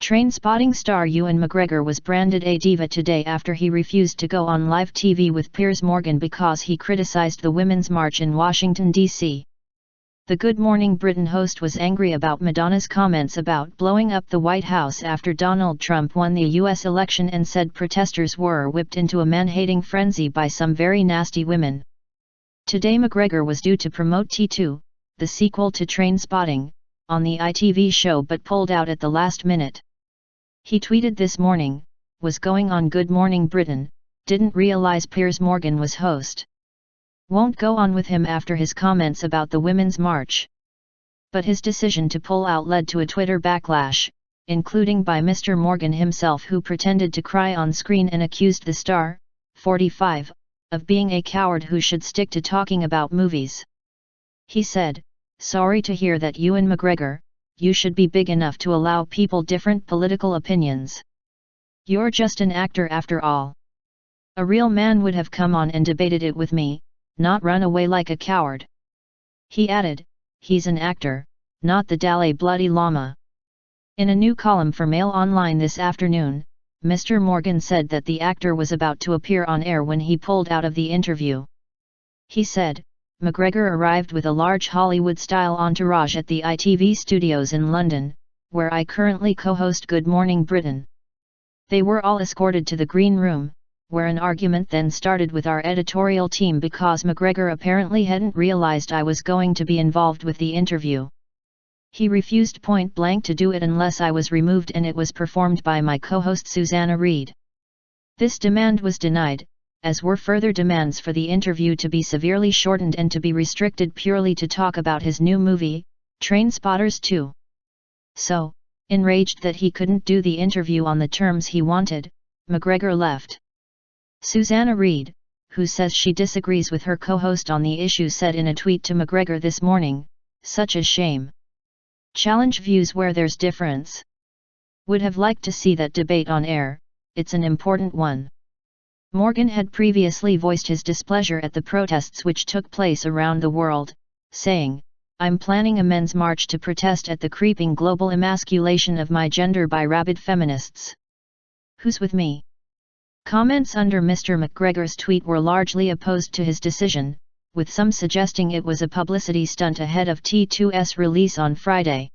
Trainspotting star Ewan McGregor was branded a diva today after he refused to go on live TV with Piers Morgan because he criticized the Women's March in Washington, D.C. The Good Morning Britain host was angry about Madonna's comments about blowing up the White House after Donald Trump won the U.S. election and said protesters were whipped into a man-hating frenzy by some very nasty women. Today McGregor was due to promote T2, the sequel to Trainspotting, on the ITV show but pulled out at the last minute. He tweeted this morning, "Was going on Good Morning Britain, didn't realize Piers Morgan was host. Won't go on with him after his comments about the Women's March." But his decision to pull out led to a Twitter backlash, including by Mr. Morgan himself, who pretended to cry on screen and accused the star, 45, of being a coward who should stick to talking about movies. He said, "Sorry to hear that, Ewan McGregor. You should be big enough to allow people different political opinions. You're just an actor after all. A real man would have come on and debated it with me, not run away like a coward." He added, "He's an actor, not the Dalai Bloody Lama." In a new column for Mail Online this afternoon, Mr. Morgan said that the actor was about to appear on air when he pulled out of the interview. He said, "McGregor arrived with a large Hollywood-style entourage at the ITV studios in London, where I currently co-host Good Morning Britain. They were all escorted to the Green Room, where an argument then started with our editorial team because McGregor apparently hadn't realized I was going to be involved with the interview. He refused point blank to do it unless I was removed, and it was performed by my co-host Susanna Reid. This demand was denied, as were further demands for the interview to be severely shortened and to be restricted purely to talk about his new movie, Trainspotters 2. So, enraged that he couldn't do the interview on the terms he wanted, McGregor left." Susanna Reid, who says she disagrees with her co-host on the issue, said in a tweet to McGregor this morning, "Such a shame. Challenge views where there's difference. Would have liked to see that debate on air, it's an important one." Morgan had previously voiced his displeasure at the protests which took place around the world, saying, "I'm planning a men's march to protest at the creeping global emasculation of my gender by rabid feminists. Who's with me?" Comments under Mr. McGregor's tweet were largely opposed to his decision, with some suggesting it was a publicity stunt ahead of T2's release on Friday.